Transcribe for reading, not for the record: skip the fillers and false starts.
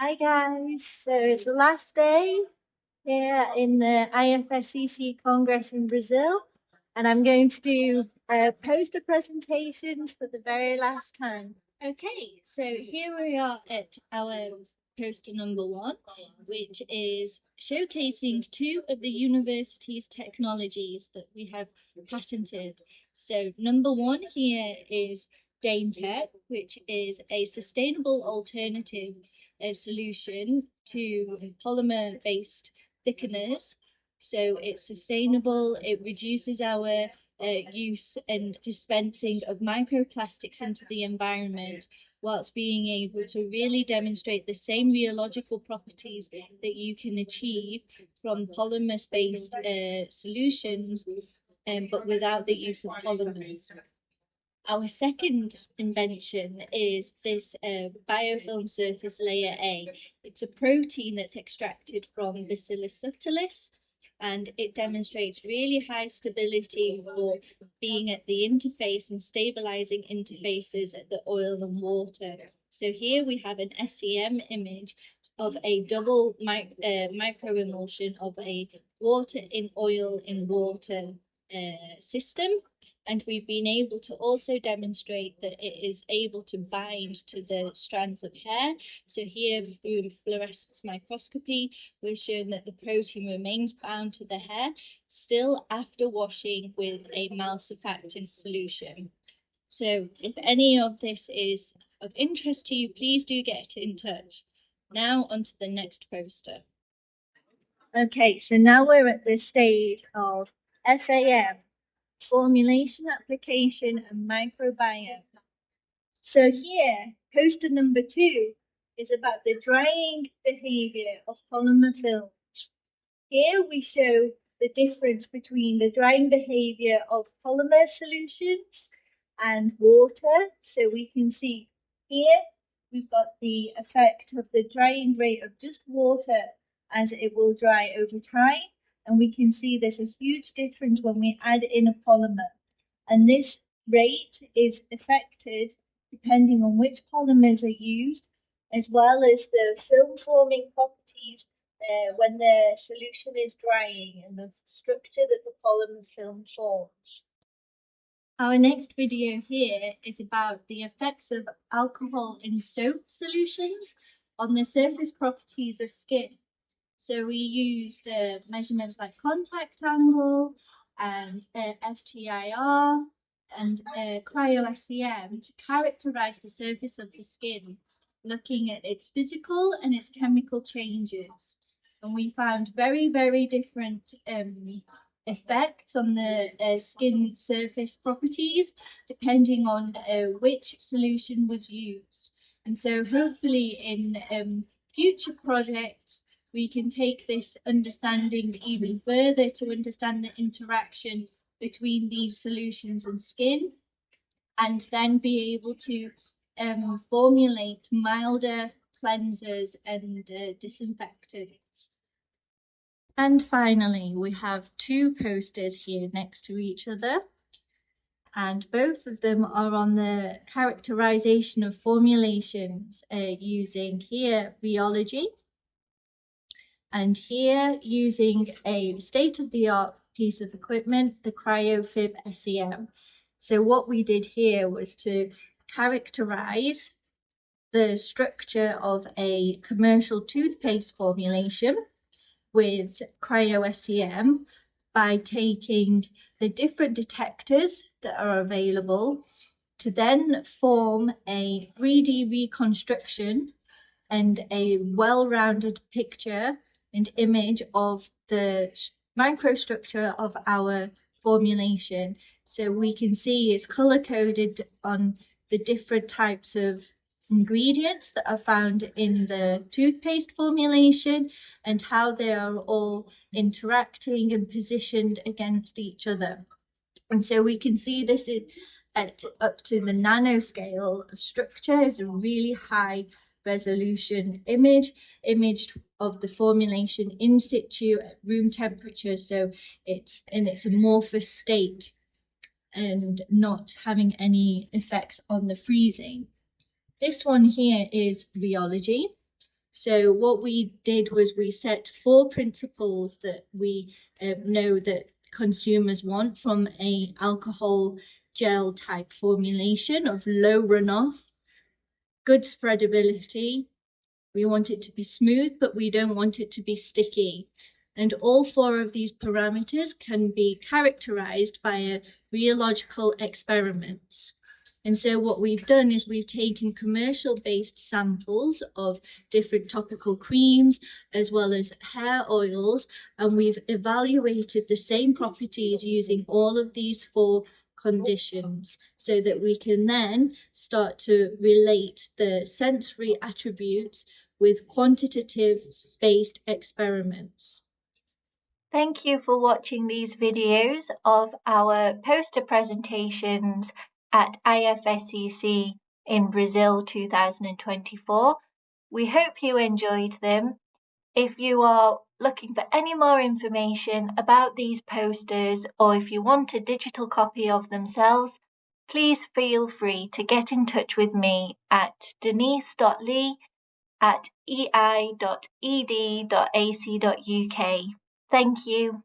Hi guys, so it's the last day here in the IFSCC Congress in Brazil, and I'm going to do poster presentations for the very last time. Okay, so here we are at our poster number 1, which is showcasing 2 of the university's technologies that we have patented. So number 1 here is DaneTech, which is a sustainable alternative solution to polymer-based thickeners. So it's sustainable, it reduces our use and dispensing of microplastics into the environment, whilst being able to really demonstrate the same rheological properties that you can achieve from polymer-based solutions, but without the use of polymers. Our second invention is this biofilm surface layer A. It's a protein that's extracted from Bacillus subtilis, and it demonstrates really high stability for being at the interface and stabilizing interfaces at the oil and water. So here we have an SEM image of a double microemulsion of a water in oil in water system, and we've been able to also demonstrate that it is able to bind to the strands of hair. So here, through fluorescence microscopy, we're showing that the protein remains bound to the hair still after washing with a malsurfactant solution. So if any of this is of interest to you, please do get in touch. Now on to the next poster. Okay, so now we're at the stage of FAM, formulation, application, and microbiome. So here, poster number 2 is about the drying behavior of polymer films. Here we show the difference between the drying behavior of polymer solutions and water. So we can see here we've got the effect of the drying rate of just water as it will dry over time. And we can see there's a huge difference when we add in a polymer. And this rate is affected depending on which polymers are used, as well as the film forming properties when the solution is drying and the structure that the polymer film forms. Our next video here is about the effects of alcohol in soap solutions on the surface properties of skin. So we used measurements like contact angle and FTIR and cryo-SEM to characterize the surface of the skin, looking at its physical and its chemical changes. And we found very, very different effects on the skin surface properties depending on which solution was used. And so hopefully in future projects, we can take this understanding even further to understand the interaction between these solutions and skin, and then be able to formulate milder cleansers and disinfectants. And finally, we have 2 posters here next to each other, and both of them are on the characterization of formulations using here rheology, and here using a state-of-the-art piece of equipment, the CryoFib SEM. So what we did here was to characterize the structure of a commercial toothpaste formulation with cryo-SEM by taking the different detectors that are available to then form a 3D reconstruction and a well-rounded picture and image of the microstructure of our formulation. So we can see it's color-coded on the different types of ingredients that are found in the toothpaste formulation and how they are all interacting and positioned against each other. And so we can see this is at up to the nanoscale of structure is a really high resolution image of the formulation in situ at room temperature, so it's in its amorphous state and not having any effects on the freezing. This one here is rheology. So what we did was we set 4 principles that we know that consumers want from a alcohol gel type formulation of low runoff, good spreadability. We want it to be smooth, but we don't want it to be sticky. And all 4 of these parameters can be characterized by rheological experiments. And so what we've done is we've taken commercial-based samples of different topical creams as well as hair oils, and we've evaluated the same properties using all of these 4 conditions so that we can then start to relate the sensory attributes with quantitative-based experiments. Thank you for watching these videos of our poster presentations at IFSCC in Brazil 2024. We hope you enjoyed them. If you are looking for any more information about these posters, or if you want a digital copy of themselves, please feel free to get in touch with me at denise.li@ei.ed.ac.uk. Thank you.